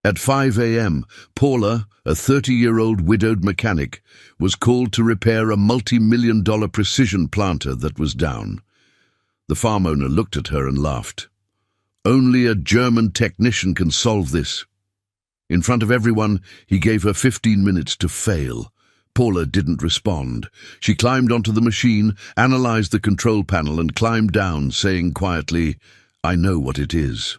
At 5 a.m., Paula, a 30-year-old widowed mechanic, was called to repair a multi-million-dollar precision planter that was down. The farm owner looked at her and laughed. "Only a German technician can solve this." In front of everyone, he gave her 15 minutes to fail. Paula didn't respond. She climbed onto the machine, analyzed the control panel, and climbed down, saying quietly, "I know what it is."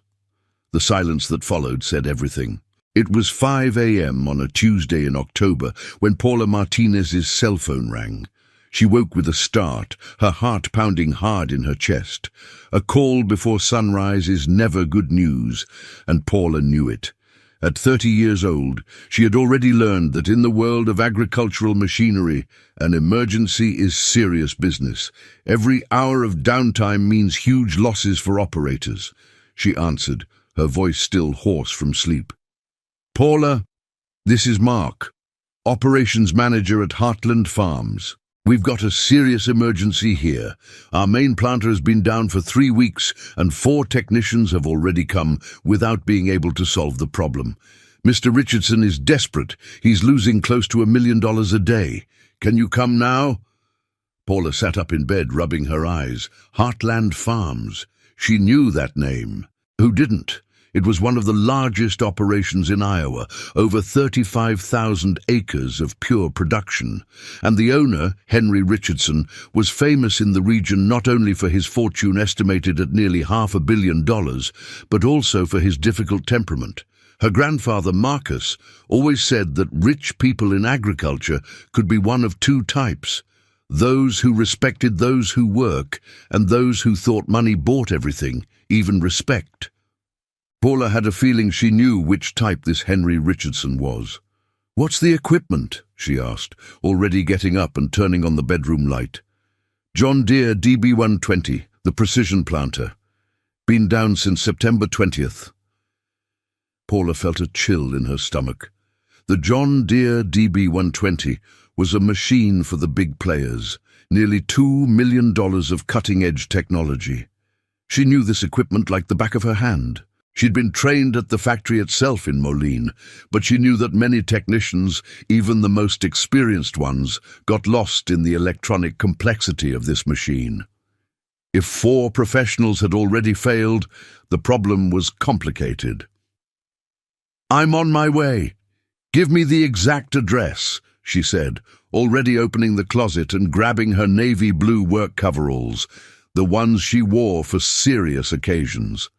The silence that followed said everything. It was 5 a.m. on a Tuesday in October when Paula Martinez's cell phone rang. She woke with a start, her heart pounding hard in her chest. A call before sunrise is never good news, and Paula knew it. At 30 years old, she had already learned that in the world of agricultural machinery, an emergency is serious business. Every hour of downtime means huge losses for operators. She answered, her voice still hoarse from sleep. "Paula, this is Mark, operations manager at Heartland Farms. We've got a serious emergency here. Our main planter has been down for 3 weeks and 4 technicians have already come without being able to solve the problem. Mr. Richardson is desperate. He's losing close to $1 million a day. Can you come now?" Paula sat up in bed, rubbing her eyes. Heartland Farms. She knew that name. Who didn't? It was one of the largest operations in Iowa, over 35,000 acres of pure production. And the owner, Henry Richardson, was famous in the region not only for his fortune estimated at nearly $500 million, but also for his difficult temperament. Her grandfather, Marcus, always said that rich people in agriculture could be one of 2 types: those who respected those who work, and those who thought money bought everything, even respect. Paula had a feeling she knew which type this Henry Richardson was. "What's the equipment?" she asked, already getting up and turning on the bedroom light. "John Deere DB120, the precision planter. Been down since September 20th. Paula felt a chill in her stomach. The John Deere DB120 was a machine for the big players, nearly $2 million of cutting-edge technology. She knew this equipment like the back of her hand. She'd been trained at the factory itself in Moline, but she knew that many technicians, even the most experienced ones, got lost in the electronic complexity of this machine. If 4 professionals had already failed, the problem was complicated. "I'm on my way. Give me the exact address," she said, already opening the closet and grabbing her navy blue work coveralls, the ones she wore for serious occasions.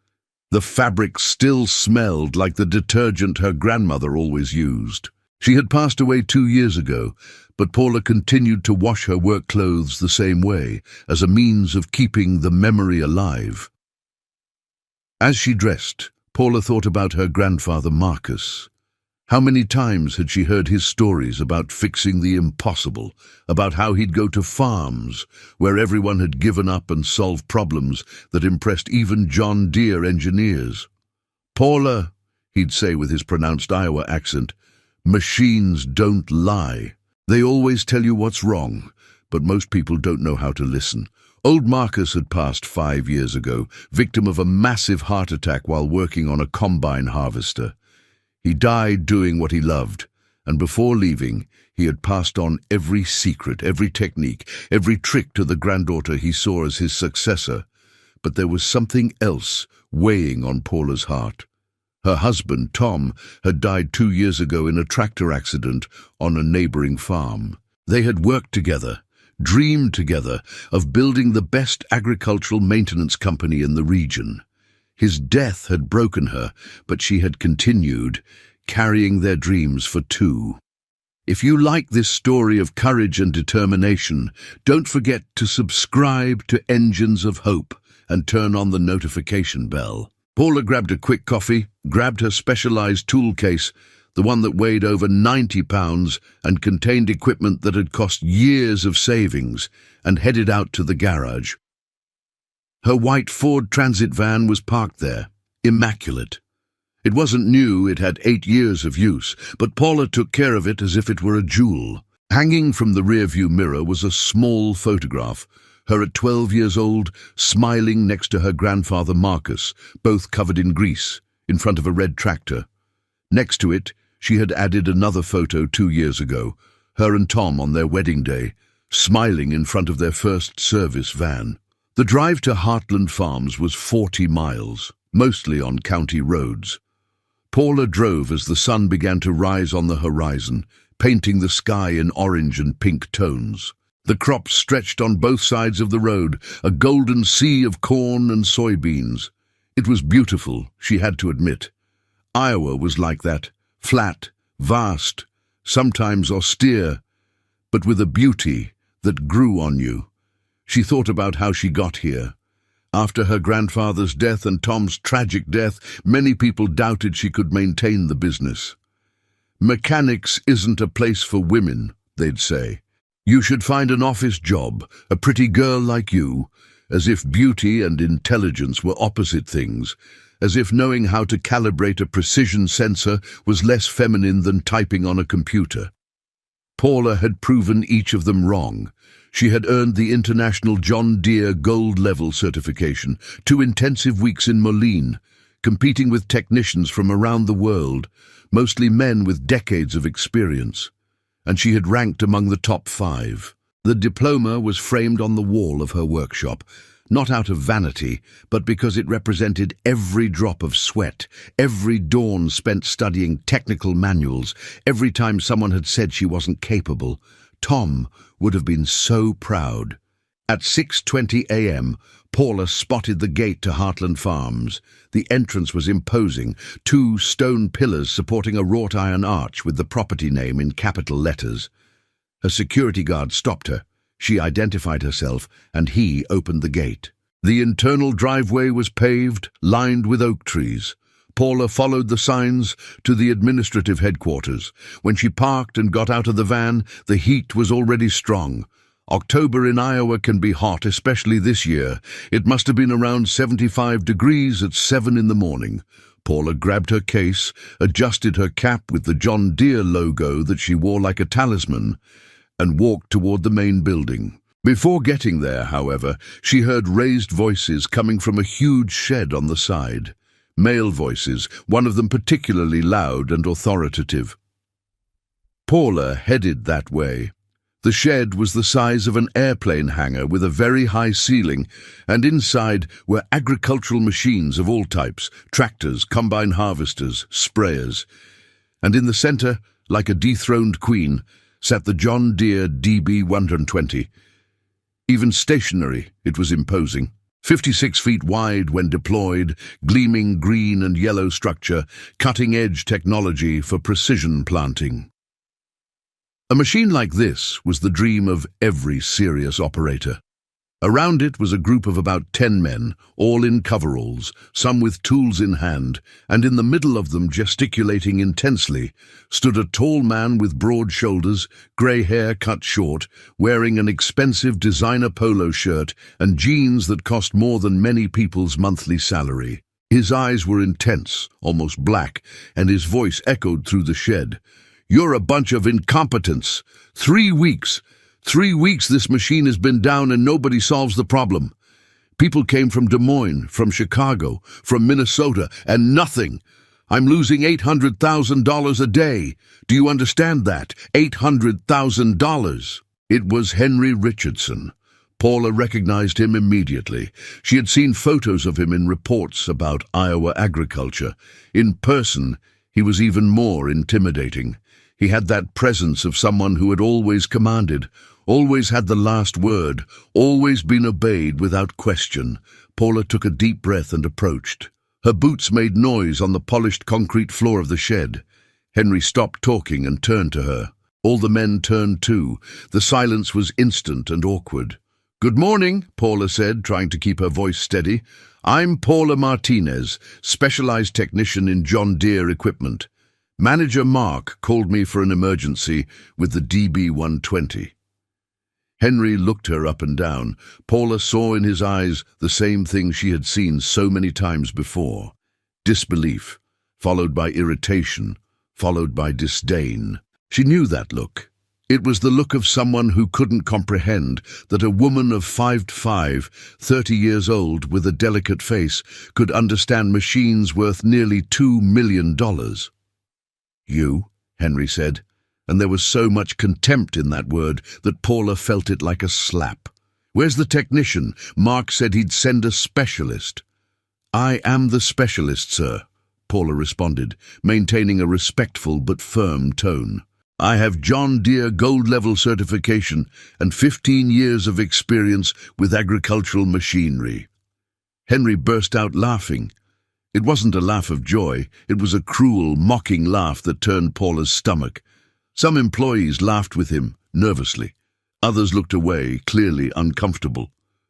The fabric still smelled like the detergent her grandmother always used. She had passed away 2 years ago, but Paula continued to wash her work clothes the same way, as a means of keeping the memory alive. As she dressed, Paula thought about her grandfather Marcus. How many times had she heard his stories about fixing the impossible, about how he'd go to farms where everyone had given up and solved problems that impressed even John Deere engineers. "Paula," he'd say with his pronounced Iowa accent, "machines don't lie. They always tell you what's wrong, but most people don't know how to listen." Old Marcus had passed 5 years ago, victim of a massive heart attack while working on a combine harvester. He died doing what he loved, and before leaving, he had passed on every secret, every technique, every trick to the granddaughter he saw as his successor. But there was something else weighing on Paula's heart. Her husband, Tom, had died 2 years ago in a tractor accident on a neighboring farm. They had worked together, dreamed together of building the best agricultural maintenance company in the region. His death had broken her, but she had continued, carrying their dreams for 2. If you like this story of courage and determination, don't forget to subscribe to Engines of Hope and turn on the notification bell. Paula grabbed a quick coffee, grabbed her specialized tool case, the one that weighed over 90 pounds and contained equipment that had cost years of savings, and headed out to the garage. Her white Ford Transit van was parked there, immaculate. It wasn't new, it had 8 years of use, but Paula took care of it as if it were a jewel. Hanging from the rearview mirror was a small photograph, her at 12 years old, smiling next to her grandfather Marcus, both covered in grease, in front of a red tractor. Next to it, she had added another photo 2 years ago, her and Tom on their wedding day, smiling in front of their first service van. The drive to Heartland Farms was 40 miles, mostly on county roads. Paula drove as the sun began to rise on the horizon, painting the sky in orange and pink tones. The crops stretched on both sides of the road, a golden sea of corn and soybeans. It was beautiful, she had to admit. Iowa was like that, flat, vast, sometimes austere, but with a beauty that grew on you. She thought about how she got here. After her grandfather's death and Tom's tragic death, many people doubted she could maintain the business. Mechanics isn't a place for women, they'd say. You should find an office job, a pretty girl like you, as if beauty and intelligence were opposite things, as if knowing how to calibrate a precision sensor was less feminine than typing on a computer. Paula had proven each of them wrong. She had earned the International John Deere Gold Level certification, 2 intensive weeks in Moline, competing with technicians from around the world, mostly men with decades of experience, and she had ranked among the top 5. The diploma was framed on the wall of her workshop, not out of vanity, but because it represented every drop of sweat, every dawn spent studying technical manuals, every time someone had said she wasn't capable. Tom would have been so proud. At 6:20 a.m., Paula spotted the gate to Heartland Farms. The entrance was imposing, 2 stone pillars supporting a wrought iron arch with the property name in capital letters. Her security guard stopped her. She identified herself, and he opened the gate. The internal driveway was paved, lined with oak trees. Paula followed the signs to the administrative headquarters. When she parked and got out of the van, the heat was already strong. October in Iowa can be hot, especially this year. It must have been around 75 degrees at 7 in the morning. Paula grabbed her case, adjusted her cap with the John Deere logo that she wore like a talisman, and walked toward the main building. Before getting there, however, she heard raised voices coming from a huge shed on the side. Male voices, one of them particularly loud and authoritative. Paula headed that way. The shed was the size of an airplane hangar with a very high ceiling, and inside were agricultural machines of all types, tractors, combine harvesters, sprayers. And in the center, like a dethroned queen, sat the John Deere DB120. Even stationary, it was imposing. 56 feet wide when deployed, gleaming green and yellow structure, cutting-edge technology for precision planting. A machine like this was the dream of every serious operator. Around it was a group of about 10 men, all in coveralls, some with tools in hand, and in the middle of them, gesticulating intensely, stood a tall man with broad shoulders, grey hair cut short, wearing an expensive designer polo shirt and jeans that cost more than many people's monthly salary. His eyes were intense, almost black, and his voice echoed through the shed. "You're a bunch of incompetents. 3 weeks. 3 weeks this machine has been down and nobody solves the problem. People came from Des Moines, from Chicago, from Minnesota, and nothing. I'm losing $800,000 a day. Do you understand that? $800,000. It was Henry Richardson. Paula recognized him immediately. She had seen photos of him in reports about Iowa agriculture. In person, he was even more intimidating. He had that presence of someone who had always commanded, always had the last word, always been obeyed without question. Paula took a deep breath and approached. Her boots made noise on the polished concrete floor of the shed. Henry stopped talking and turned to her. All the men turned too. The silence was instant and awkward. "Good morning," Paula said, trying to keep her voice steady. "I'm Paula Martinez, specialized technician in John Deere equipment. Manager Mark called me for an emergency with the DB120. Henry looked her up and down. Paula saw in his eyes the same thing she had seen so many times before. Disbelief, followed by irritation, followed by disdain. She knew that look. It was the look of someone who couldn't comprehend that a woman of 5'5", 30 years old with a delicate face, could understand machines worth nearly $2 million. You, Henry said, and there was so much contempt in that word that Paula felt it like a slap. Where's the technician? Mark said he'd send a specialist. I am the specialist, sir, Paula responded, maintaining a respectful but firm tone. I have John Deere gold-level certification and 15 years of experience with agricultural machinery. Henry burst out laughing. It wasn't a laugh of joy, it was a cruel, mocking laugh that turned Paula's stomach. Some employees laughed with him, nervously. Others looked away, clearly uncomfortable.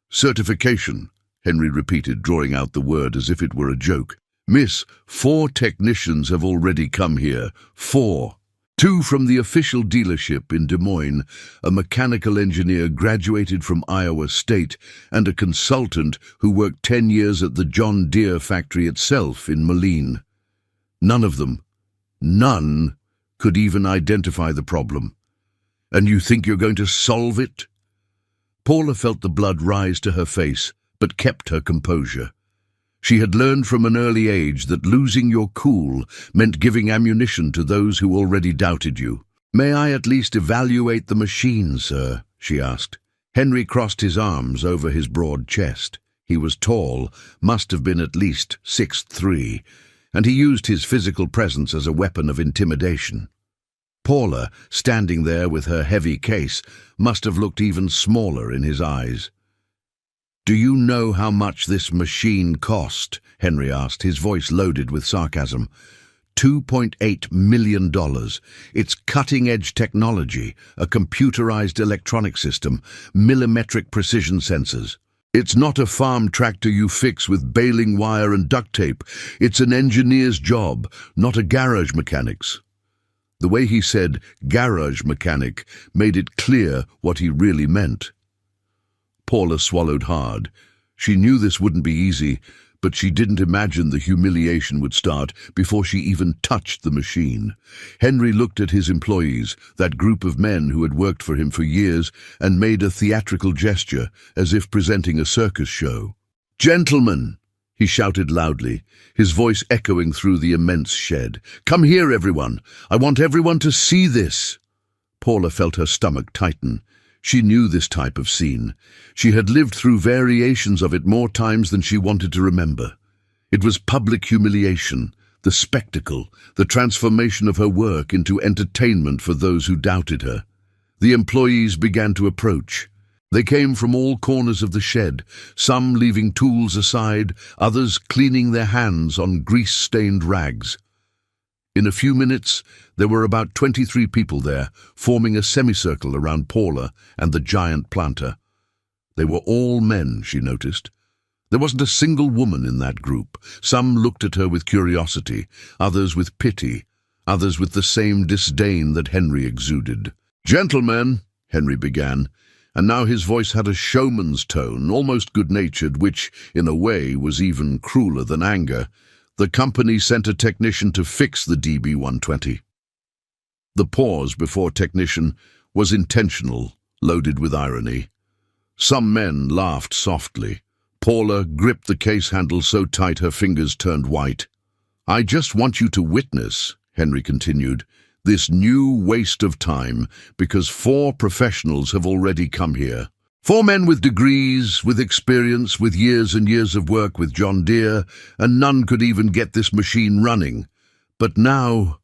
Certification, Henry repeated, drawing out the word as if it were a joke. Miss, 4 technicians have already come here. 4. 2 from the official dealership in Des Moines, a mechanical engineer graduated from Iowa State, and a consultant who worked 10 years at the John Deere factory itself in Moline. None of them, none, could even identify the problem. And you think you're going to solve it? Paula felt the blood rise to her face, but kept her composure. She had learned from an early age that losing your cool meant giving ammunition to those who already doubted you. May I at least evaluate the machine, sir? She asked. Henry crossed his arms over his broad chest. He was tall, must have been at least 6'3", and he used his physical presence as a weapon of intimidation. Paula, standing there with her heavy case, must have looked even smaller in his eyes. Do you know how much this machine cost? Henry asked, his voice loaded with sarcasm. $2.8 million. It's cutting-edge technology, a computerized electronic system, millimetric precision sensors. It's not a farm tractor you fix with baling wire and duct tape. It's an engineer's job, not a garage mechanic's. The way he said garage mechanic made it clear what he really meant. Paula swallowed hard. She knew this wouldn't be easy, but she didn't imagine the humiliation would start before she even touched the machine. Henry looked at his employees, that group of men who had worked for him for years, and made a theatrical gesture, as if presenting a circus show. Gentlemen, he shouted loudly, his voice echoing through the immense shed. Come here, everyone. I want everyone to see this. Paula felt her stomach tighten. She knew this type of scene. She had lived through variations of it more times than she wanted to remember. It was public humiliation, the spectacle, the transformation of her work into entertainment for those who doubted her. The employees began to approach. They came from all corners of the shed, some leaving tools aside, others cleaning their hands on grease-stained rags. In a few minutes, there were about 23 people there, forming a semicircle around Paula and the giant planter. They were all men, she noticed. There wasn't a single woman in that group. Some looked at her with curiosity, others with pity, others with the same disdain that Henry exuded. Gentlemen, Henry began, and now his voice had a showman's tone, almost good-natured, which, in a way, was even crueler than anger. The company sent a technician to fix the DB-120. The pause before technician was intentional, loaded with irony. Some men laughed softly. Paula gripped the case handle so tight her fingers turned white. I just want you to witness, Henry continued, this new waste of time, because 4 professionals have already come here. 4 men with degrees, with experience, with years and years of work with John Deere, and none could even get this machine running. But now...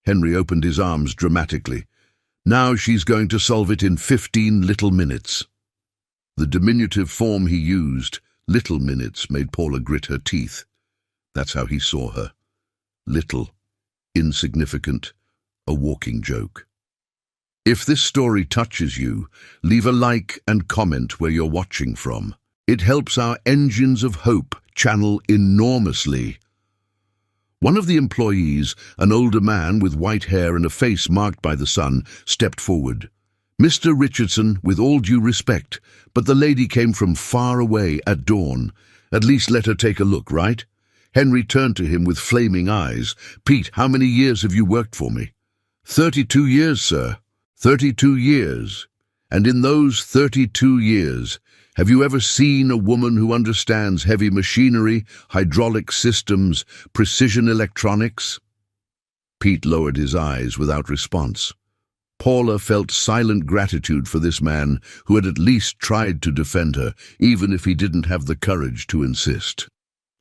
Henry opened his arms dramatically. Now she's going to solve it in 15 little minutes. The diminutive form he used, little minutes, made Paula grit her teeth. That's how he saw her. Little, insignificant, a walking joke. If this story touches you, leave a like and comment where you're watching from. It helps our engines of hope channel enormously. One of the employees, an older man with white hair and a face marked by the sun, stepped forward. Mr. Richardson, with all due respect, but the lady came from far away at dawn. At least let her take a look, right? Henry turned to him with flaming eyes. Pete, how many years have you worked for me? 32 years, sir. 32 years. And in those 32 years, have you ever seen a woman who understands heavy machinery, hydraulic systems, precision electronics? Pete lowered his eyes without response. Paula felt silent gratitude for this man who had at least tried to defend her, even if he didn't have the courage to insist.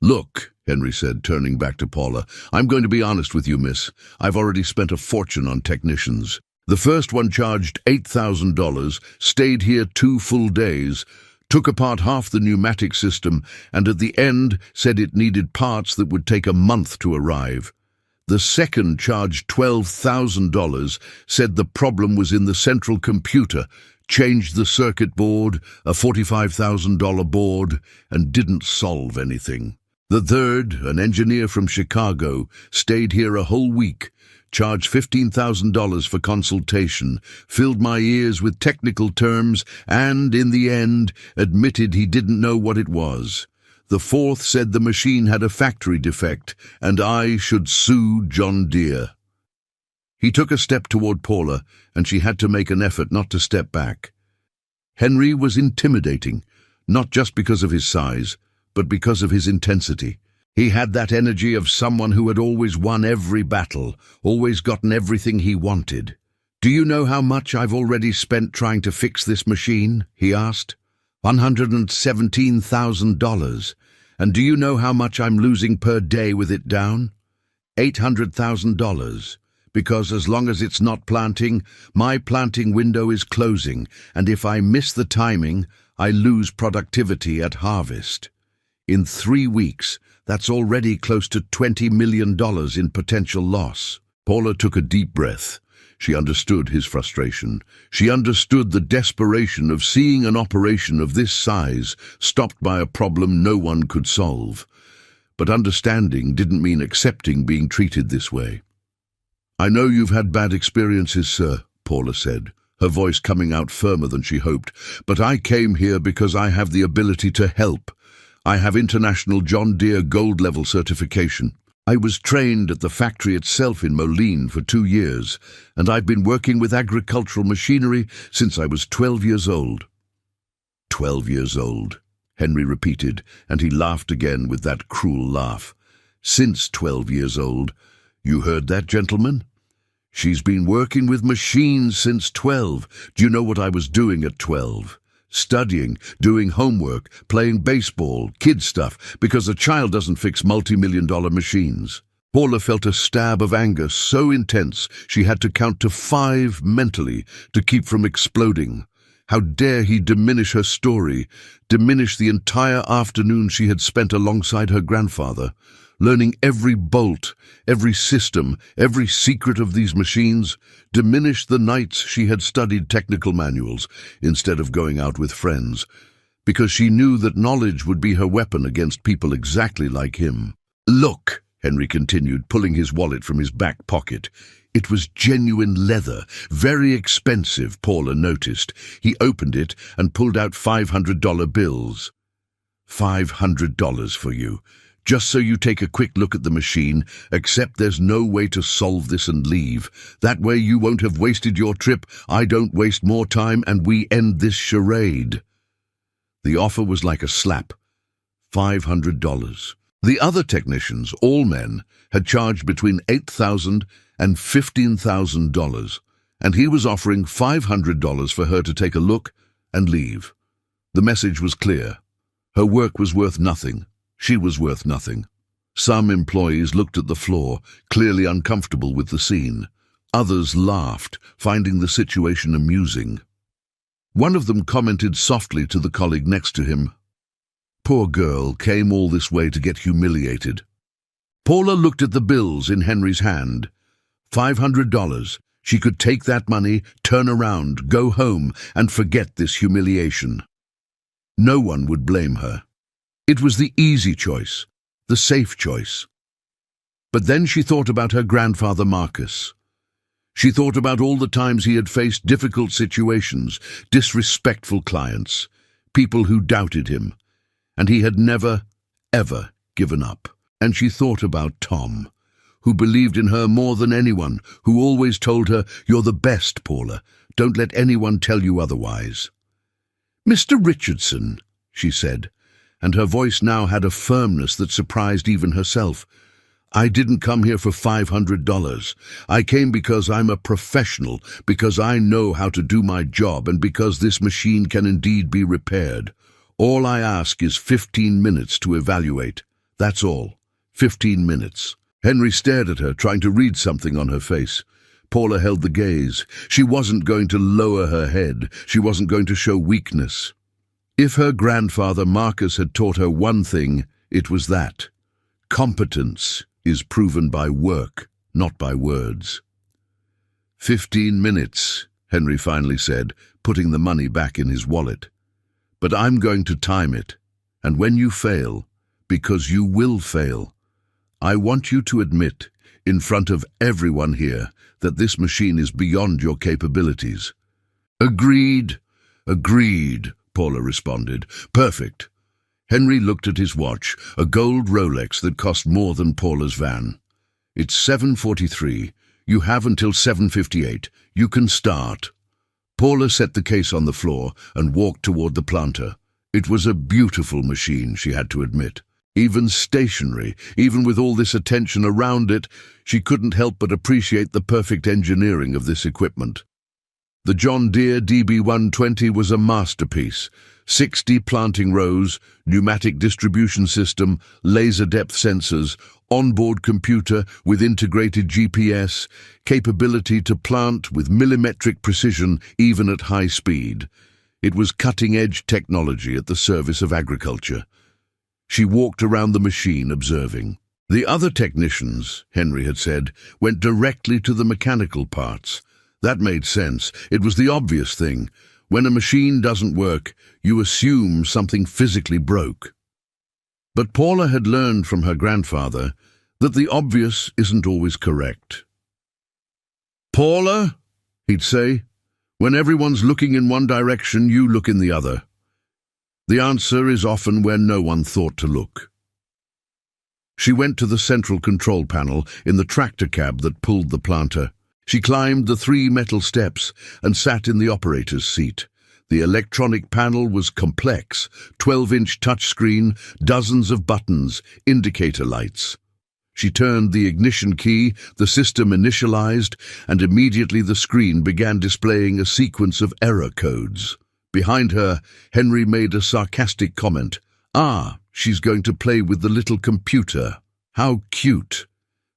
"Look," Henry said, turning back to Paula, "I'm going to be honest with you, miss. I've already spent a fortune on technicians. The first one charged $8,000, stayed here 2 full days, took apart half the pneumatic system, and at the end said it needed parts that would take a month to arrive. The second charged $12,000, said the problem was in the central computer, changed the circuit board, a $45,000 board, and didn't solve anything. The third, an engineer from Chicago, stayed here a whole week, charged $15,000 for consultation, filled my ears with technical terms, and, in the end, admitted he didn't know what it was. The fourth said the machine had a factory defect, and I should sue John Deere." He took a step toward Paula, and she had to make an effort not to step back. Henry was intimidating, not just because of his size, but because of his intensity. He had that energy of someone who had always won every battle, always gotten everything he wanted. "Do you know how much I've already spent trying to fix this machine?" he asked. $117,000. "And do you know how much I'm losing per day with it down? $800,000. Because as long as it's not planting, my planting window is closing, and if I miss the timing, I lose productivity at harvest. In 3 weeks, that's already close to $20 million in potential loss." Paula took a deep breath. She understood his frustration. She understood the desperation of seeing an operation of this size stopped by a problem no one could solve. But understanding didn't mean accepting being treated this way. "I know you've had bad experiences, sir," Paula said, her voice coming out firmer than she hoped, "but I came here because I have the ability to help. I have International John Deere Gold Level certification. I was trained at the factory itself in Moline for 2 years, and I've been working with agricultural machinery since I was 12 years old. 12 years old, Henry repeated, and he laughed again with that cruel laugh. Since 12 years old. You heard that, gentlemen? She's been working with machines since 12. Do you know what I was doing at 12? Studying, doing homework, playing baseball, kid stuff, because a child doesn't fix multi-million-dollar machines. Paula felt a stab of anger so intense she had to count to 5 mentally to keep from exploding. How dare he diminish her story, diminish the entire afternoon she had spent alongside her grandfather, learning every bolt, every system, every secret of these machines, diminish the nights she had studied technical manuals instead of going out with friends, because she knew that knowledge would be her weapon against people exactly like him. Look, Henry continued, pulling his wallet from his back pocket. It was genuine leather, very expensive, Paula noticed. He opened it and pulled out $500 bills. $500 for you. Just so you take a quick look at the machine, except there's no way to solve this and leave. That way you won't have wasted your trip, I don't waste more time, and we end this charade. The offer was like a slap. $500. The other technicians, all men, had charged between $8,000 and $15,000, and he was offering $500 for her to take a look and leave. The message was clear. Her work was worth nothing. She was worth nothing. Some employees looked at the floor, clearly uncomfortable with the scene. Others laughed, finding the situation amusing. One of them commented softly to the colleague next to him, "Poor girl came all this way to get humiliated." Paula looked at the bills in Henry's hand. $500. She could take that money, turn around, go home, and forget this humiliation. No one would blame her. It was the easy choice, the safe choice. But then she thought about her grandfather Marcus. She thought about all the times he had faced difficult situations, disrespectful clients, people who doubted him, and he had never, ever given up. And she thought about Tom, who believed in her more than anyone, who always told her, "You're the best, Paula. Don't let anyone tell you otherwise." "Mr. Richardson," she said, and her voice now had a firmness that surprised even herself. I didn't come here for $500. I came because I'm a professional, because I know how to do my job, and because this machine can indeed be repaired. All I ask is 15 minutes to evaluate. That's all. 15 minutes. Henry stared at her, trying to read something on her face. Paula held the gaze. She wasn't going to lower her head. She wasn't going to show weakness. If her grandfather Marcus had taught her one thing, it was that. Competence is proven by work, not by words. 15 minutes, Henry finally said, putting the money back in his wallet. But I'm going to time it. And when you fail, because you will fail, I want you to admit, in front of everyone here, that this machine is beyond your capabilities. Agreed, agreed, Paula responded. Perfect. Henry looked at his watch, a gold Rolex that cost more than Paula's van. It's 7:43. You have until 7:58. You can start. Paula set the case on the floor and walked toward the planter. It was a beautiful machine, she had to admit. Even stationary, even with all this attention around it, she couldn't help but appreciate the perfect engineering of this equipment. The John Deere DB120 was a masterpiece. 60 planting rows, pneumatic distribution system, laser depth sensors, onboard computer with integrated GPS, capability to plant with millimetric precision even at high speed. It was cutting-edge technology at the service of agriculture. She walked around the machine, observing. The other technicians, Henry had said, went directly to the mechanical parts. That made sense. It was the obvious thing. When a machine doesn't work, you assume something physically broke. But Paula had learned from her grandfather that the obvious isn't always correct. "Paula," he'd say, "when everyone's looking in one direction, you look in the other. The answer is often where no one thought to look." She went to the central control panel in the tractor cab that pulled the planter. She climbed the 3 metal steps and sat in the operator's seat. The electronic panel was complex, 12-inch touchscreen, dozens of buttons, indicator lights. She turned the ignition key, the system initialized, and immediately the screen began displaying a sequence of error codes. Behind her, Henry made a sarcastic comment. "Ah, she's going to play with the little computer. How cute.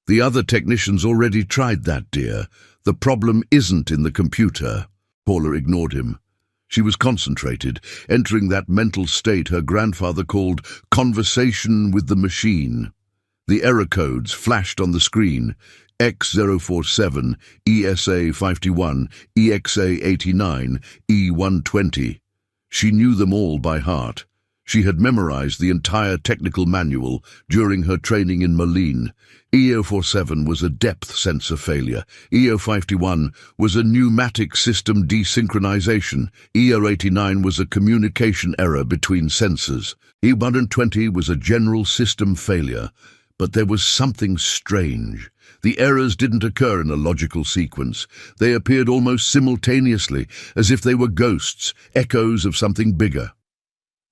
The other technicians already tried that, dear. The problem isn't in the computer." Paula ignored him. She was concentrated, entering that mental state her grandfather called conversation with the machine. The error codes flashed on the screen. X047, ESA51, EXA89, E120. She knew them all by heart. She had memorized the entire technical manual during her training in Moline. EO47 was a depth sensor failure. EO51 was a pneumatic system desynchronization. EO89 was a communication error between sensors. E120 was a general system failure. But there was something strange. The errors didn't occur in a logical sequence. They appeared almost simultaneously, as if they were ghosts, echoes of something bigger.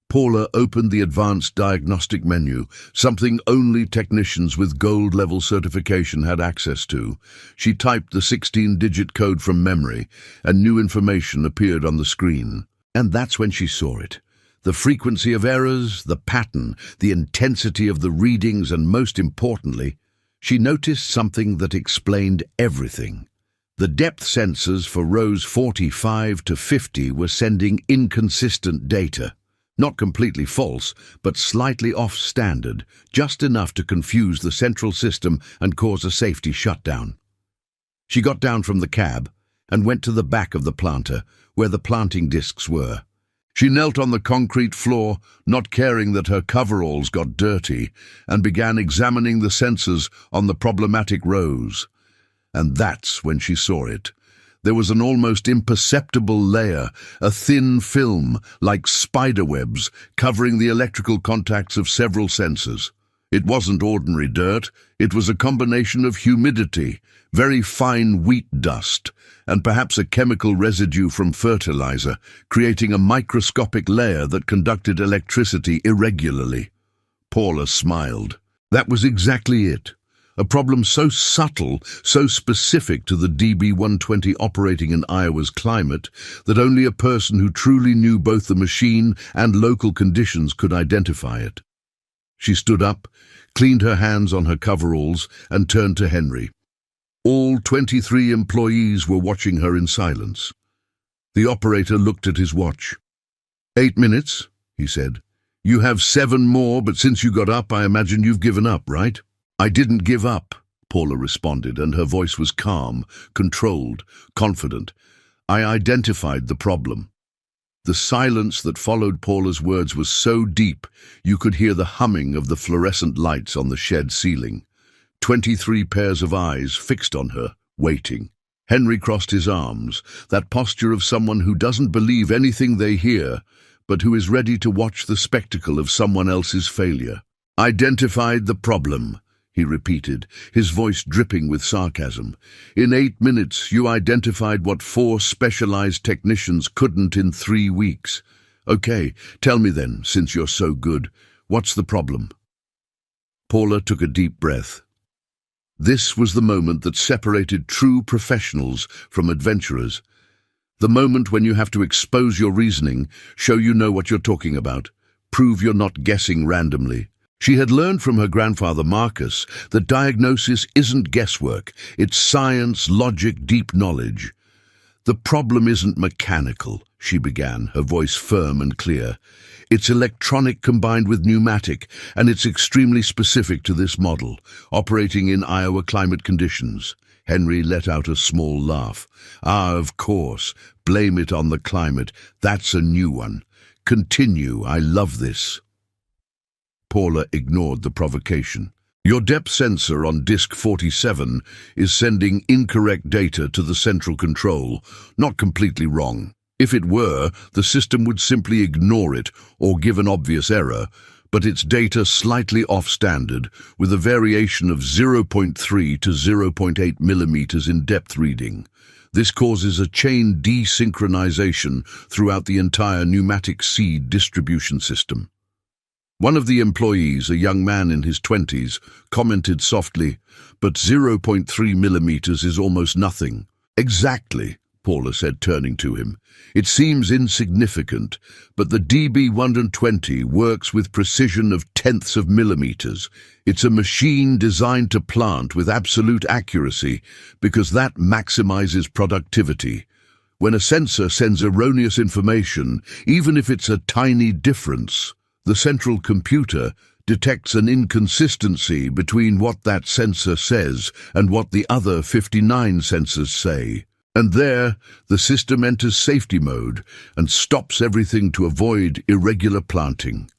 Paula opened the advanced diagnostic menu, something only technicians with gold-level certification had access to. She typed the 16-digit code from memory, and new information appeared on the screen. And that's when she saw it. The frequency of errors, the pattern, the intensity of the readings, and most importantly, she noticed something that explained everything. The depth sensors for rows 45 to 50 were sending inconsistent data. Not completely false, but slightly off-standard, just enough to confuse the central system and cause a safety shutdown. She got down from the cab and went to the back of the planter, where the planting discs were. She knelt on the concrete floor, not caring that her coveralls got dirty, and began examining the sensors on the problematic rows. And that's when she saw it. There was an almost imperceptible layer, a thin film, like spiderwebs, covering the electrical contacts of several sensors. It wasn't ordinary dirt, it was a combination of humidity, very fine wheat dust, and perhaps a chemical residue from fertilizer, creating a microscopic layer that conducted electricity irregularly. Paula smiled. That was exactly it. A problem so subtle, so specific to the DB-120 operating in Iowa's climate, that only a person who truly knew both the machine and local conditions could identify it. She stood up, cleaned her hands on her coveralls, and turned to Henry. All 23 employees were watching her in silence. The operator looked at his watch. 8 minutes, he said. You have 7 more, but since you got up, I imagine you've given up, right? I didn't give up, Paula responded, and her voice was calm, controlled, confident. I identified the problem. The silence that followed Paula's words was so deep, you could hear the humming of the fluorescent lights on the shed ceiling. 23 pairs of eyes fixed on her, waiting. Henry crossed his arms, that posture of someone who doesn't believe anything they hear, but who is ready to watch the spectacle of someone else's failure. Identified the problem, he repeated, his voice dripping with sarcasm. In 8 minutes, you identified what 4 specialized technicians couldn't in 3 weeks. Okay, tell me then, since you're so good, what's the problem? Paula took a deep breath. This was the moment that separated true professionals from adventurers. The moment when you have to expose your reasoning, show you know what you're talking about, prove you're not guessing randomly. She had learned from her grandfather Marcus that diagnosis isn't guesswork, it's science, logic, deep knowledge. The problem isn't mechanical, she began, her voice firm and clear. It's electronic combined with pneumatic, and it's extremely specific to this model, operating in Iowa climate conditions. Henry let out a small laugh. Ah, of course. Blame it on the climate. That's a new one. Continue. I love this. Paula ignored the provocation. Your depth sensor on disk 47 is sending incorrect data to the central control, not completely wrong. If it were, the system would simply ignore it or give an obvious error, but its data slightly off-standard, with a variation of 0.3 to 0.8 millimeters in depth reading. This causes a chain desynchronization throughout the entire pneumatic seed distribution system. One of the employees, a young man in his 20s, commented softly, "But 0.3 millimeters is almost nothing." "Exactly," Paula said, turning to him. "It seems insignificant, but the DB-120 works with precision of tenths of millimeters. It's a machine designed to plant with absolute accuracy because that maximizes productivity. When a sensor sends erroneous information, even if it's a tiny difference, the central computer detects an inconsistency between what that sensor says and what the other 59 sensors say. And there, the system enters safety mode and stops everything to avoid irregular planting."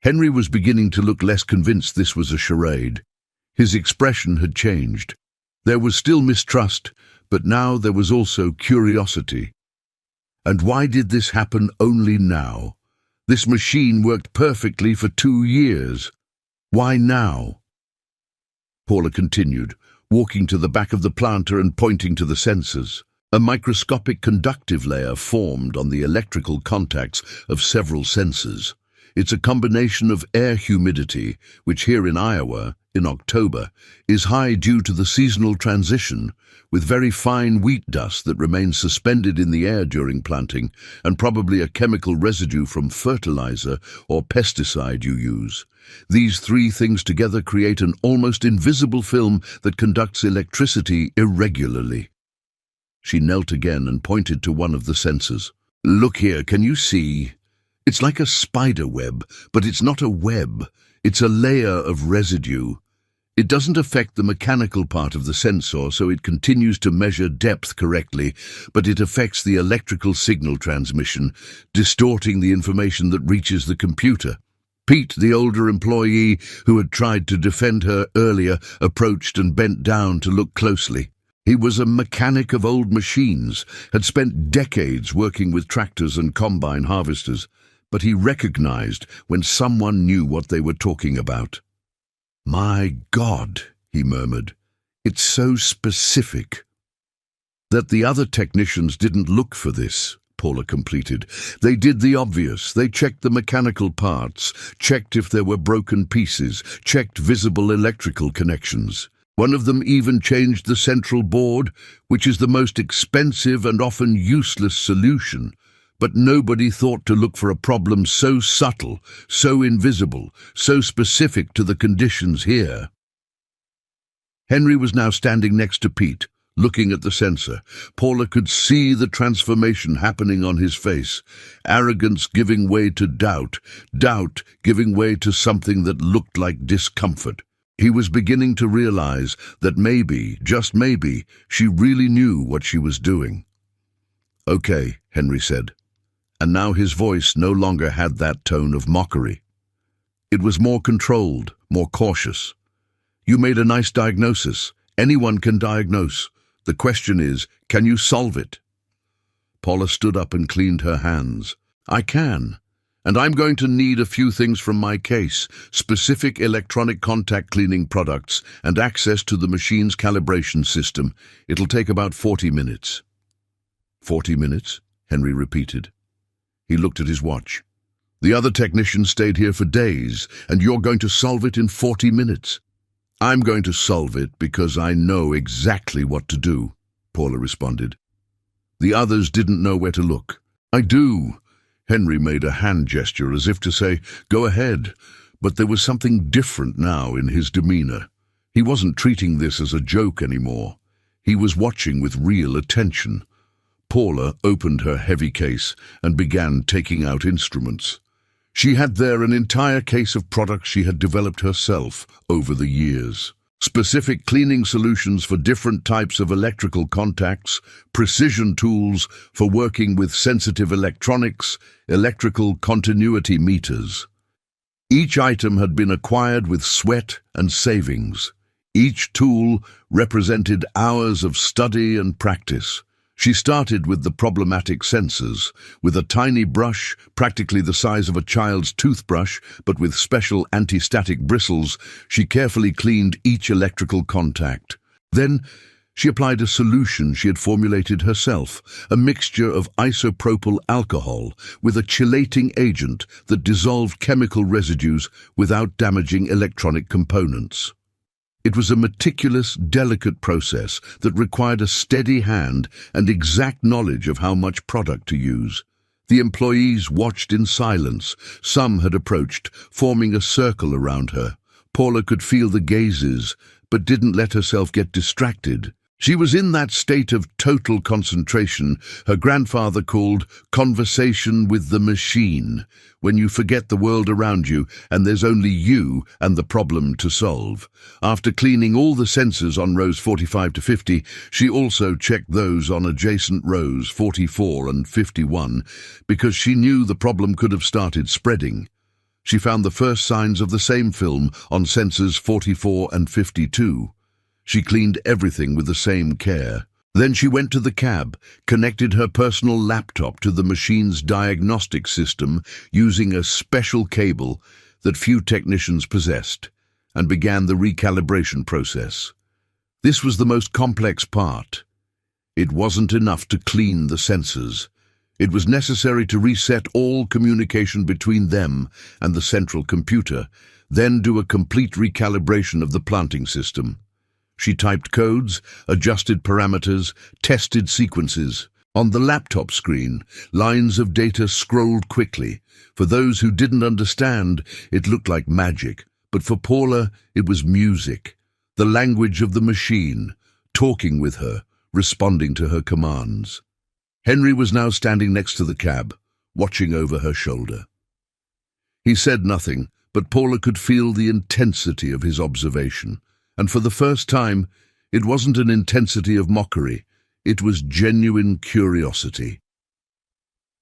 Henry was beginning to look less convinced this was a charade. His expression had changed. There was still mistrust, but now there was also curiosity. And why did this happen only now? This machine worked perfectly for 2 years. Why now? Paula continued, walking to the back of the planter and pointing to the sensors. A microscopic conductive layer formed on the electrical contacts of several sensors. It's a combination of air humidity, which here in Iowa, in October, is high due to the seasonal transition, with very fine wheat dust that remains suspended in the air during planting, and probably a chemical residue from fertilizer or pesticide you use. These 3 things together create an almost invisible film that conducts electricity irregularly. She knelt again and pointed to one of the sensors. "Look here, can you see? It's like a spider web, but it's not a web. It's a layer of residue. It doesn't affect the mechanical part of the sensor, so it continues to measure depth correctly, but it affects the electrical signal transmission, distorting the information that reaches the computer." Pete, the older employee who had tried to defend her earlier, approached and bent down to look closely. He was a mechanic of old machines, had spent decades working with tractors and combine harvesters, but he recognized when someone knew what they were talking about. "My God," he murmured, "it's so specific." That the other technicians didn't look for this, Paula completed. They did the obvious. They checked the mechanical parts, checked if there were broken pieces, checked visible electrical connections. One of them even changed the central board, which is the most expensive and often useless solution. But nobody thought to look for a problem so subtle, so invisible, so specific to the conditions here. Henry was now standing next to Pete, looking at the sensor. Paula could see the transformation happening on his face. Arrogance giving way to doubt, doubt giving way to something that looked like discomfort. He was beginning to realize that maybe, just maybe, she really knew what she was doing. "Okay," Henry said. And now his voice no longer had that tone of mockery. It was more controlled, more cautious. "You made a nice diagnosis. Anyone can diagnose. The question is, can you solve it?" Paula stood up and cleaned her hands. "I can. And I'm going to need a few things from my case, specific electronic contact cleaning products and access to the machine's calibration system. It'll take about 40 minutes. 40 minutes? Henry repeated. He looked at his watch. "The other technicians stayed here for days, and you're going to solve it in 40 minutes. "I'm going to solve it because I know exactly what to do," Paula responded. The others didn't know where to look. "I do." Henry made a hand gesture as if to say, "Go ahead," but there was something different now in his demeanor. He wasn't treating this as a joke anymore. He was watching with real attention. Paula opened her heavy case and began taking out instruments. She had there an entire case of products she had developed herself over the years. Specific cleaning solutions for different types of electrical contacts, precision tools for working with sensitive electronics, electrical continuity meters. Each item had been acquired with sweat and savings. Each tool represented hours of study and practice. She started with the problematic sensors. With a tiny brush, practically the size of a child's toothbrush, but with special anti-static bristles, she carefully cleaned each electrical contact. Then, she applied a solution she had formulated herself, a mixture of isopropyl alcohol with a chelating agent that dissolved chemical residues without damaging electronic components. It was a meticulous, delicate process that required a steady hand and exact knowledge of how much product to use. The employees watched in silence. Some had approached, forming a circle around her. Paula could feel the gazes, but didn't let herself get distracted. She was in that state of total concentration her grandfather called conversation with the machine, when you forget the world around you and there's only you and the problem to solve. After cleaning all the sensors on rows 45 to 50, she also checked those on adjacent rows 44 and 51, because she knew the problem could have started spreading. She found the first signs of the same film on sensors 44 and 52. She cleaned everything with the same care. Then she went to the cab, connected her personal laptop to the machine's diagnostic system using a special cable that few technicians possessed, and began the recalibration process. This was the most complex part. It wasn't enough to clean the sensors. It was necessary to reset all communication between them and the central computer, then do a complete recalibration of the planting system. She typed codes, adjusted parameters, tested sequences. On the laptop screen, lines of data scrolled quickly. For those who didn't understand, it looked like magic, but for Paula, it was music. The language of the machine, talking with her, responding to her commands. Henry was now standing next to the cab, watching over her shoulder. He said nothing, but Paula could feel the intensity of his observation. And for the first time, it wasn't an intensity of mockery, it was genuine curiosity.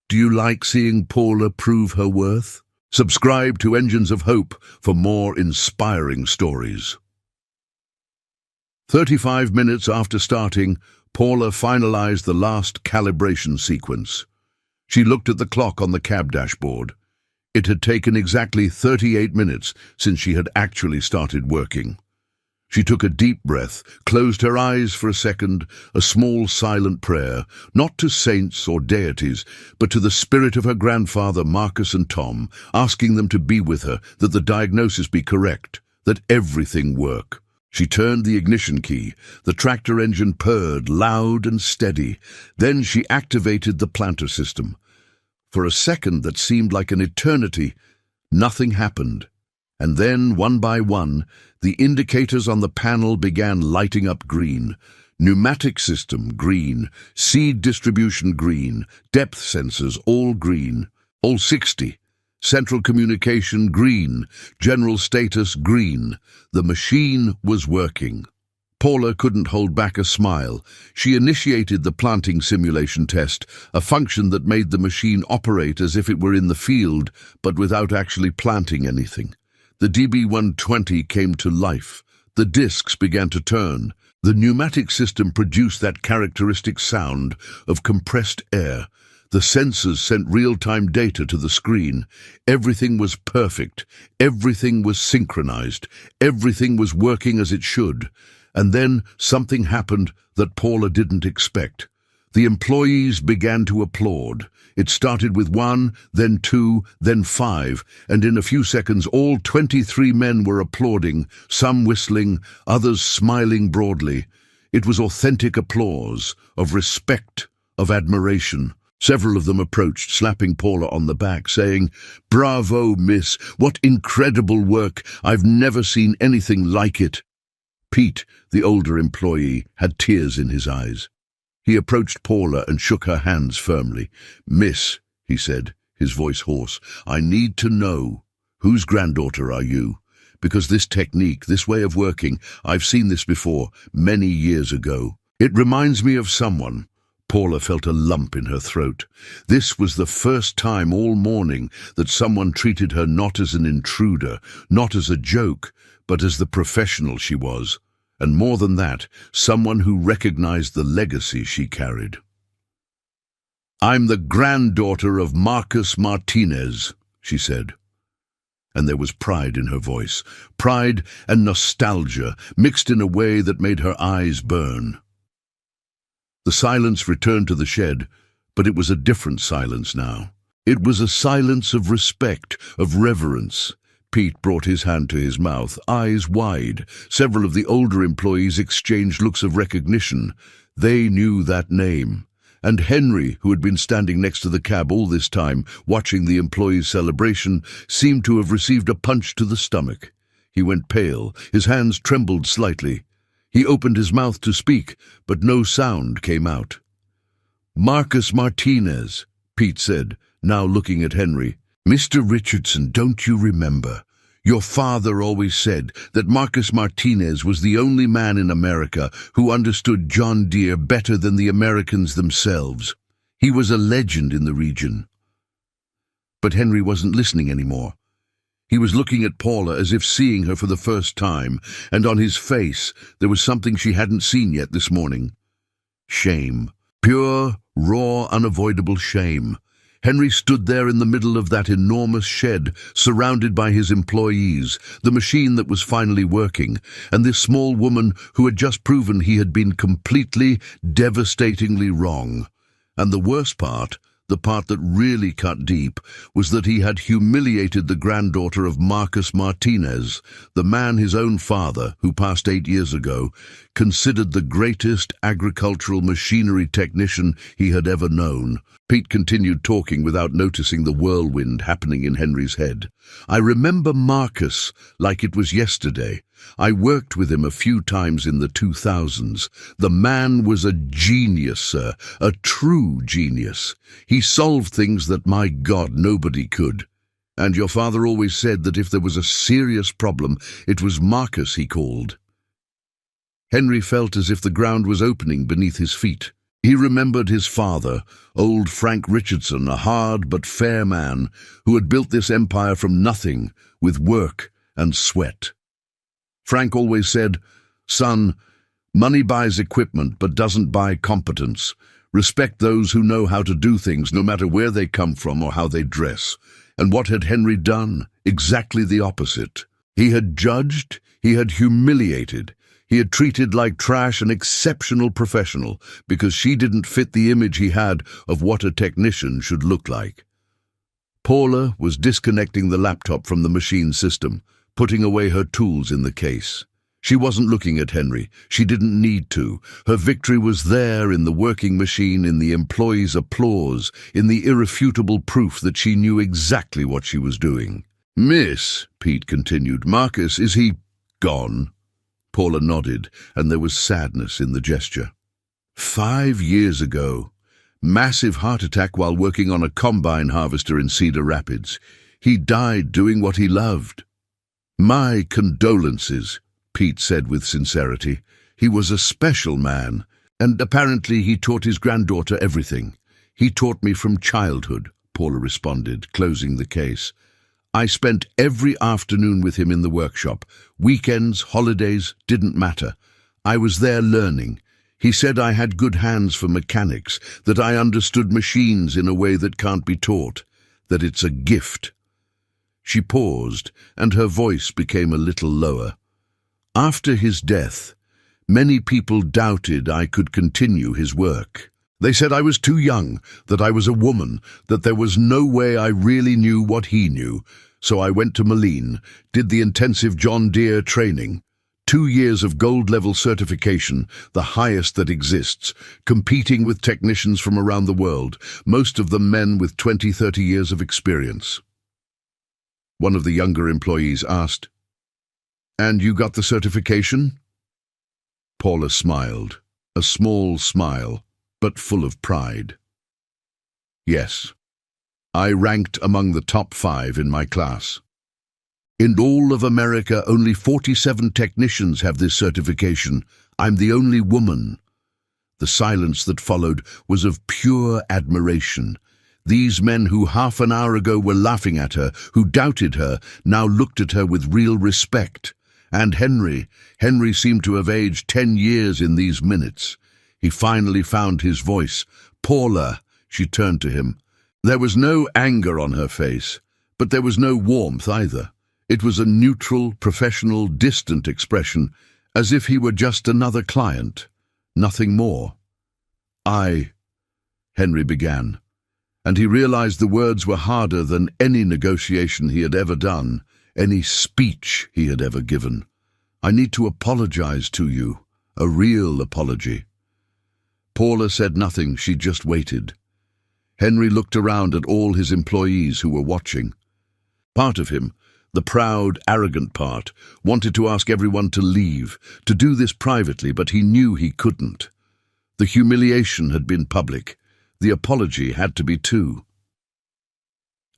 Do you like seeing Paula prove her worth? Subscribe to Engines of Hope for more inspiring stories. 35 minutes after starting, Paula finalized the last calibration sequence. She looked at the clock on the cab dashboard. It had taken exactly 38 minutes since she had actually started working. She took a deep breath, closed her eyes for a second, a small silent prayer, not to saints or deities, but to the spirit of her grandfather Marcus and Tom, asking them to be with her, that the diagnosis be correct, that everything work. She turned the ignition key. The tractor engine purred, loud and steady. Then she activated the planter system. For a second that seemed like an eternity, nothing happened. And then, one by one, the indicators on the panel began lighting up green. Pneumatic system, green. Seed distribution, green. Depth sensors, all green. All 60. Central communication, green. General status, green. The machine was working. Paula couldn't hold back a smile. She initiated the planting simulation test, a function that made the machine operate as if it were in the field, but without actually planting anything. The DB-120 came to life. The discs began to turn. The pneumatic system produced that characteristic sound of compressed air. The sensors sent real-time data to the screen. Everything was perfect. Everything was synchronized. Everything was working as it should. And then something happened that Paula didn't expect. The employees began to applaud. It started with 1, then 2, then 5, and in a few seconds all 23 men were applauding, some whistling, others smiling broadly. It was authentic applause, of respect, of admiration. Several of them approached, slapping Paula on the back, saying, "Bravo, miss! What incredible work! I've never seen anything like it." Pete, the older employee, had tears in his eyes. He approached Paula and shook her hands firmly. "Miss," he said, his voice hoarse, "I need to know, whose granddaughter are you? Because this technique, this way of working, I've seen this before, many years ago. It reminds me of someone." Paula felt a lump in her throat. This was the first time all morning that someone treated her not as an intruder, not as a joke, but as the professional she was. And more than that, someone who recognized the legacy she carried. "I'm the granddaughter of Marcus Martinez," she said. And there was pride in her voice, pride and nostalgia mixed in a way that made her eyes burn. The silence returned to the shed, but it was a different silence now. It was a silence of respect, of reverence. Pete brought his hand to his mouth, eyes wide. Several of the older employees exchanged looks of recognition. They knew that name. And Henry, who had been standing next to the cab all this time, watching the employees' celebration, seemed to have received a punch to the stomach. He went pale. His hands trembled slightly. He opened his mouth to speak, but no sound came out. "Marcus Martinez," Pete said, now looking at Henry. "Mr. Richardson, don't you remember? Your father always said that Marcus Martinez was the only man in America who understood John Deere better than the Americans themselves. He was a legend in the region." But Henry wasn't listening anymore. He was looking at Paula as if seeing her for the first time, and on his face there was something she hadn't seen yet this morning. Shame. Pure, raw, unavoidable shame. Henry stood there in the middle of that enormous shed, surrounded by his employees, the machine that was finally working, and this small woman who had just proven he had been completely, devastatingly wrong. And the worst part, the part that really cut deep, was that he had humiliated the granddaughter of Marcus Martinez, the man his own father, who passed 8 years ago, considered the greatest agricultural machinery technician he had ever known. Pete continued talking without noticing the whirlwind happening in Henry's head. "I remember Marcus like it was yesterday. I worked with him a few times in the 2000s. The man was a genius, sir, a true genius. He solved things that, my God, nobody could. And your father always said that if there was a serious problem, it was Marcus he called." Henry felt as if the ground was opening beneath his feet. He remembered his father, old Frank Richardson, a hard but fair man who had built this empire from nothing with work and sweat. Frank always said, "Son, money buys equipment but doesn't buy competence. Respect those who know how to do things no matter where they come from or how they dress." And what had Henry done? Exactly the opposite. He had judged, he had humiliated, He had treated like trash an exceptional professional because she didn't fit the image he had of what a technician should look like. Paula was disconnecting the laptop from the machine system, putting away her tools in the case. She wasn't looking at Henry. She didn't need to. Her victory was there in the working machine, in the employees' applause, in the irrefutable proof that she knew exactly what she was doing. "Miss," Pete continued, "Marcus, is he gone?" Paula nodded, and there was sadness in the gesture. 5 years ago. Massive heart attack while working on a combine harvester in Cedar Rapids. He died doing what he loved. "My condolences," Pete said with sincerity. "He was a special man, and apparently he taught his granddaughter everything." "He taught me from childhood," Paula responded, closing the case. "I spent every afternoon with him in the workshop. Weekends, holidays, didn't matter. I was there learning. He said I had good hands for mechanics, that I understood machines in a way that can't be taught, that it's a gift." She paused, and her voice became a little lower. "After his death, many people doubted I could continue his work. They said I was too young, that I was a woman, that there was no way I really knew what he knew. So I went to Moline, did the intensive John Deere training. 2 years of gold-level certification, the highest that exists, competing with technicians from around the world, most of them men with 20-30 years of experience." One of the younger employees asked, "And you got the certification?" Paula smiled, a small smile, but full of pride. "Yes. I ranked among the top 5 in my class. In all of America, only 47 technicians have this certification. I'm the only woman." The silence that followed was of pure admiration. These men who half an hour ago were laughing at her, who doubted her, now looked at her with real respect. And Henry seemed to have aged 10 years in these minutes. He finally found his voice. "Paula," she turned to him. There was no anger on her face, but there was no warmth either. It was a neutral, professional, distant expression, as if he were just another client, nothing more. Henry began, and he realized the words were harder than any negotiation he had ever done, any speech he had ever given. "I need to apologize to you, a real apology." Paula said nothing, she just waited. Henry looked around at all his employees who were watching. Part of him, the proud, arrogant part, wanted to ask everyone to leave, to do this privately, but he knew he couldn't. The humiliation had been public. The apology had to be too.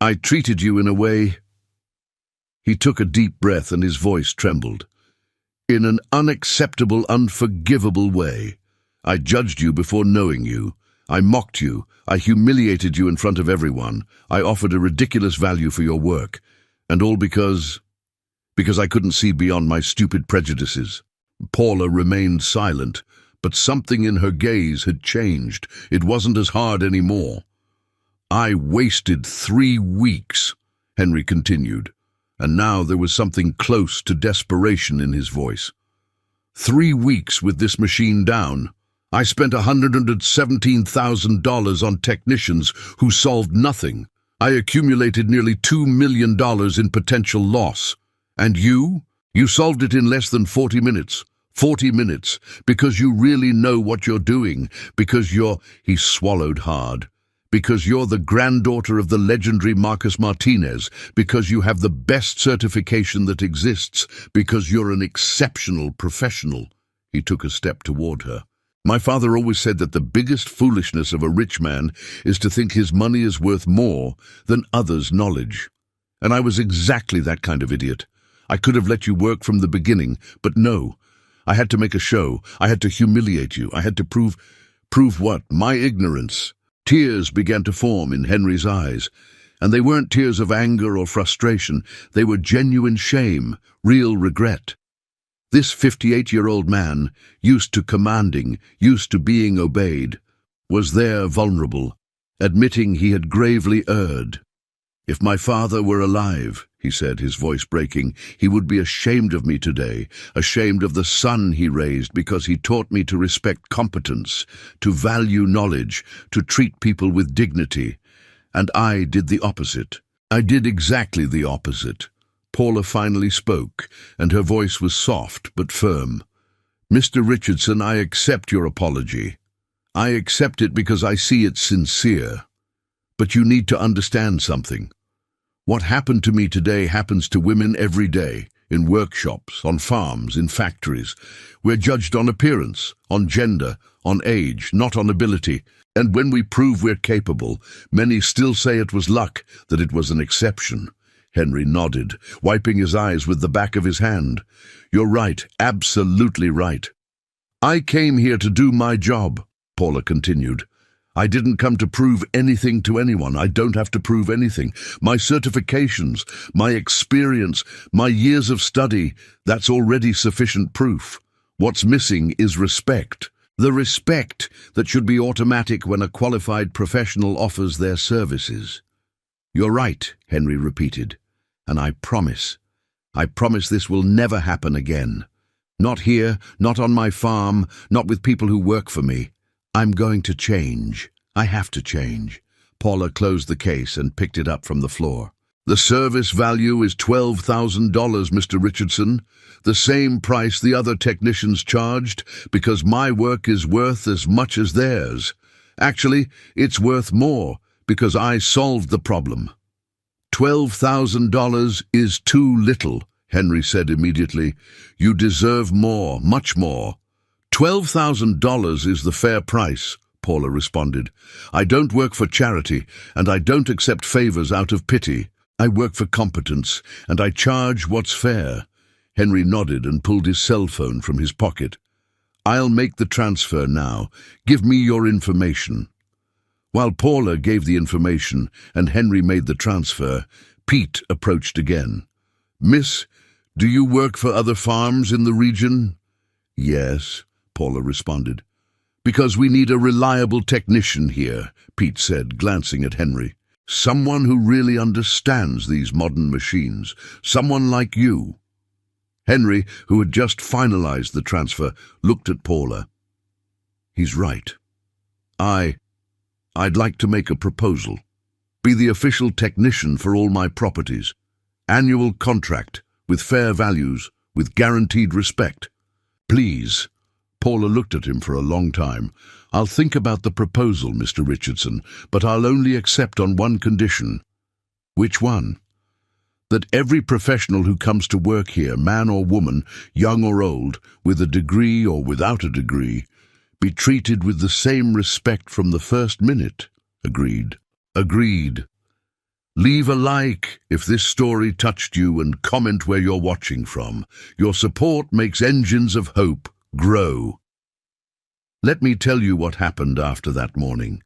"I treated you in a way—" He took a deep breath and his voice trembled. "In an unacceptable, unforgivable way. I judged you before knowing you. I mocked you. I humiliated you in front of everyone. I offered a ridiculous value for your work. And all because I couldn't see beyond my stupid prejudices." Paula remained silent, but something in her gaze had changed. It wasn't as hard anymore. "I wasted 3 weeks," Henry continued, and now there was something close to desperation in his voice. 3 weeks with this machine down. I spent $117,000 on technicians who solved nothing. I accumulated nearly $2 million in potential loss. And you? You solved it in less than 40 minutes. 40 minutes, because you really know what you're doing, because you're— He swallowed hard. "Because you're the granddaughter of the legendary Marcus Martinez, because you have the best certification that exists, because you're an exceptional professional." He took a step toward her. "My father always said that the biggest foolishness of a rich man is to think his money is worth more than others' knowledge. And I was exactly that kind of idiot. I could have let you work from the beginning, but no. I had to make a show. I had to humiliate you. I had to prove what? My ignorance." Tears began to form in Henry's eyes, and they weren't tears of anger or frustration. They were genuine shame, real regret. This 58-year-old man, used to commanding, used to being obeyed, was there vulnerable, admitting he had gravely erred. If my father were alive, he said, his voice breaking, he would be ashamed of me today, ashamed of the son he raised because he taught me to respect competence, to value knowledge, to treat people with dignity. And I did the opposite. I did exactly the opposite. Paula finally spoke, and her voice was soft but firm. Mr. Richardson, I accept your apology. I accept it because I see it's sincere. But you need to understand something. What happened to me today happens to women every day, in workshops, on farms, in factories. We're judged on appearance, on gender, on age, not on ability. And when we prove we're capable, many still say it was luck, that it was an exception. Henry nodded, wiping his eyes with the back of his hand. You're right, absolutely right. I came here to do my job, Paula continued. I didn't come to prove anything to anyone. I don't have to prove anything. My certifications, my experience, my years of study, that's already sufficient proof. What's missing is respect. The respect that should be automatic when a qualified professional offers their services. You're right, Henry repeated, and I promise this will never happen again. Not here, not on my farm, not with people who work for me. I'm going to change. I have to change. Paula closed the case and picked it up from the floor. The service value is $12,000, Mr. Richardson. The same price the other technicians charged, because my work is worth as much as theirs. Actually, it's worth more, because I solved the problem. $12,000 is too little, Henry said immediately. You deserve more, much more. $12,000 is the fair price, Paula responded. I don't work for charity, and I don't accept favors out of pity. I work for competence, and I charge what's fair. Henry nodded and pulled his cell phone from his pocket. I'll make the transfer now. Give me your information. While Paula gave the information and Henry made the transfer, Pete approached again. Miss, do you work for other farms in the region? Yes, Paula responded. Because we need a reliable technician here, Pete said, glancing at Henry. Someone who really understands these modern machines. Someone like you. Henry, who had just finalized the transfer, looked at Paula. He's right. I'd like to make a proposal. Be the official technician for all my properties. Annual contract, with fair values, with guaranteed respect. Please. Paula looked at him for a long time. I'll think about the proposal, Mr. Richardson, but I'll only accept on one condition. Which one? That every professional who comes to work here, man or woman, young or old, with a degree or without a degree, be treated with the same respect from the first minute. Agreed. Agreed. Leave a like if this story touched you and comment where you're watching from. Your support makes Engines of Hope grow. Let me tell you what happened after that morning,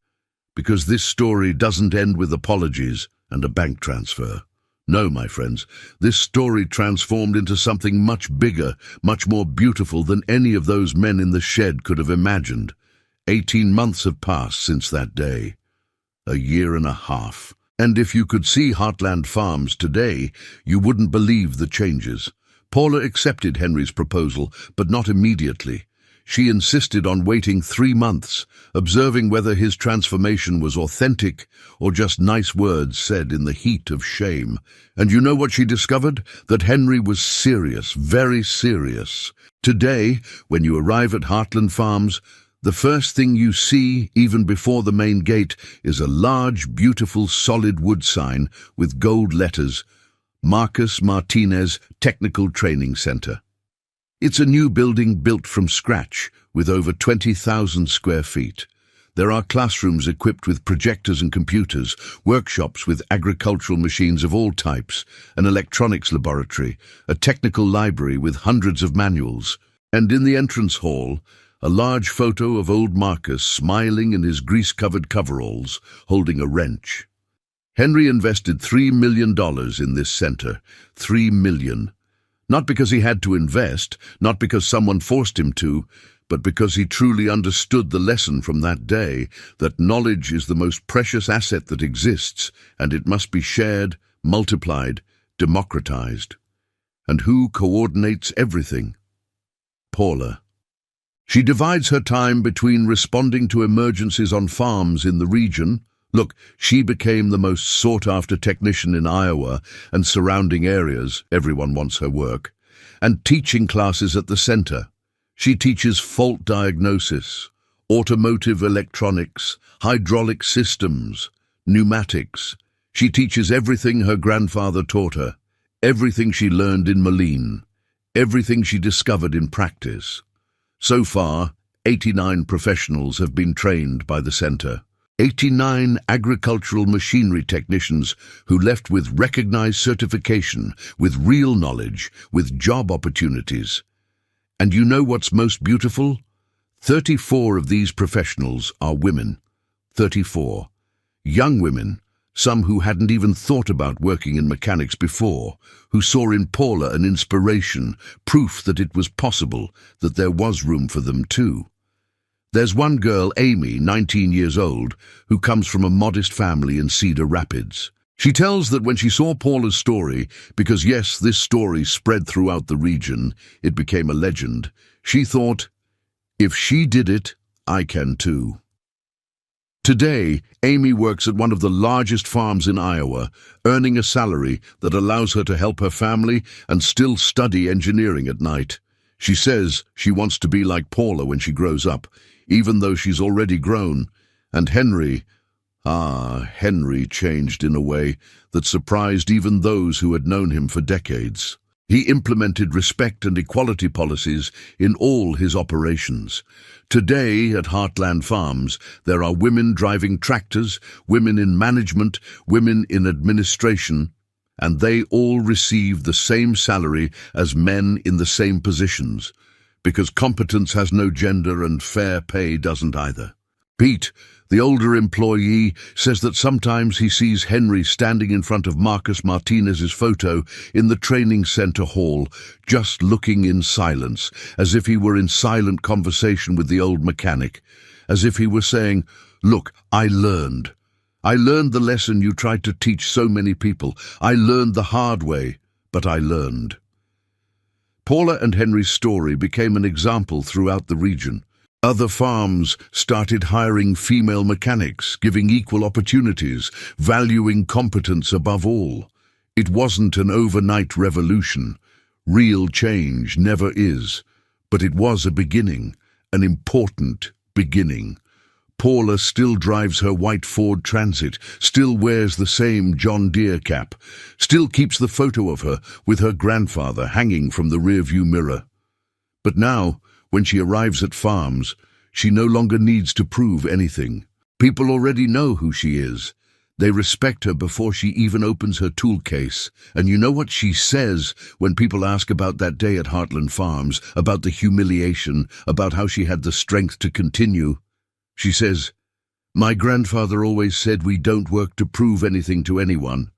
because this story doesn't end with apologies and a bank transfer. No, my friends, this story transformed into something much bigger, much more beautiful than any of those men in the shed could have imagined. 18 months have passed since that day. A year and a half. And if you could see Heartland Farms today, you wouldn't believe the changes. Paula accepted Henry's proposal, but not immediately. She insisted on waiting 3 months, observing whether his transformation was authentic or just nice words said in the heat of shame. And you know what she discovered? That Henry was serious, very serious. Today, when you arrive at Heartland Farms, the first thing you see, even before the main gate, is a large, beautiful, solid wood sign with gold letters, Marcus Martinez Technical Training Center. It's a new building built from scratch, with over 20,000 square feet. There are classrooms equipped with projectors and computers, workshops with agricultural machines of all types, an electronics laboratory, a technical library with hundreds of manuals, and in the entrance hall, a large photo of old Marcus smiling in his grease-covered coveralls, holding a wrench. Henry invested $3 million in this center. $3 million. Not because he had to invest, not because someone forced him to, but because he truly understood the lesson from that day, that knowledge is the most precious asset that exists, and it must be shared, multiplied, democratized. And who coordinates everything? Paula. She divides her time between responding to emergencies on farms in the region. Look, she became the most sought-after technician in Iowa and surrounding areas. Everyone wants her work. And teaching classes at the center. She teaches fault diagnosis, automotive electronics, hydraulic systems, pneumatics. She teaches everything her grandfather taught her, everything she learned in Moline, everything she discovered in practice. So far, 89 professionals have been trained by the center. 89 agricultural machinery technicians who left with recognized certification, with real knowledge, with job opportunities. And you know what's most beautiful? 34 of these professionals are women. 34. Young women, some who hadn't even thought about working in mechanics before, who saw in Paula an inspiration, proof that it was possible, that there was room for them too. There's one girl, Amy, 19 years old, who comes from a modest family in Cedar Rapids. She tells that when she saw Paula's story, because yes, this story spread throughout the region, it became a legend, she thought, if she did it, I can too. Today, Amy works at one of the largest farms in Iowa, earning a salary that allows her to help her family and still study engineering at night. She says she wants to be like Paula when she grows up, even though she's already grown. And Henry changed in a way that surprised even those who had known him for decades. He implemented respect and equality policies in all his operations. Today, at Heartland Farms, there are women driving tractors, women in management, women in administration, and they all receive the same salary as men in the same positions, because competence has no gender and fair pay doesn't either. Pete, the older employee, says that sometimes he sees Henry standing in front of Marcus Martinez's photo in the training center hall, just looking in silence, as if he were in silent conversation with the old mechanic, as if he were saying, "Look, I learned. I learned the lesson you tried to teach so many people. I learned the hard way, but I learned." Paula and Henry's story became an example throughout the region. Other farms started hiring female mechanics, giving equal opportunities, valuing competence above all. It wasn't an overnight revolution. Real change never is. But it was a beginning, an important beginning. Paula still drives her white Ford Transit, still wears the same John Deere cap, still keeps the photo of her with her grandfather hanging from the rearview mirror. But now, when she arrives at farms, she no longer needs to prove anything. People already know who she is. They respect her before she even opens her tool case. And you know what she says when people ask about that day at Heartland Farms, about the humiliation, about how she had the strength to continue? She says, "My grandfather always said we don't work to prove anything to anyone.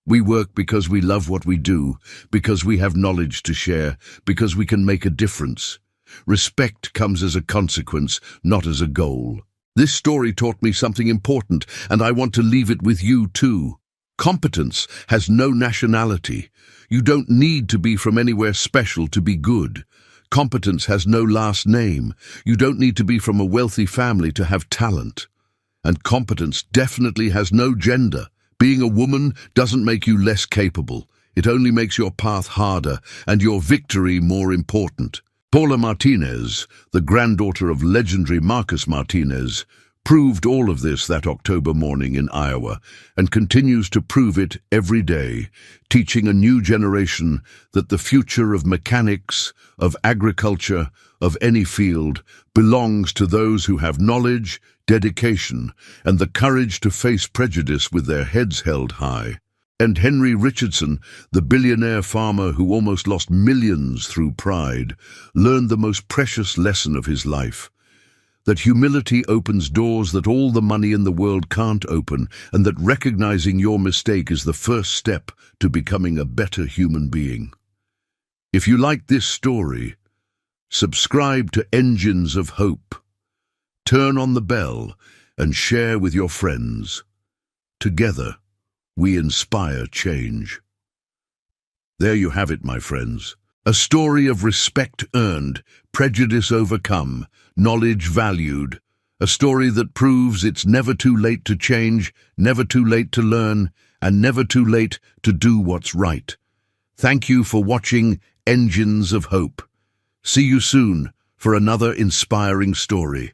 We work because we love what we do, because we have knowledge to share, because we can make a difference. Respect comes as a consequence, not as a goal." This story taught me something important, and I want to leave it with you too. Competence has no nationality. You don't need to be from anywhere special to be good. Competence has no last name. You don't need to be from a wealthy family to have talent. And competence definitely has no gender. Being a woman doesn't make you less capable. It only makes your path harder and your victory more important. Paula Martinez, the granddaughter of legendary Marcus Martinez, proved all of this that October morning in Iowa and continues to prove it every day, teaching a new generation that the future of mechanics, of agriculture, of any field belongs to those who have knowledge, dedication, and the courage to face prejudice with their heads held high. And Henry Richardson, the billionaire farmer who almost lost millions through pride, learned the most precious lesson of his life: that humility opens doors that all the money in the world can't open, and that recognizing your mistake is the first step to becoming a better human being. If you like this story, Subscribe to Engines of Hope. Turn on the bell and share with your friends. Together, we inspire change. There you have it, my friends. A story of respect earned, prejudice overcome, knowledge valued. A story that proves it's never too late to change, never too late to learn, and never too late to do what's right. Thank you for watching Engines of Hope. See you soon for another inspiring story.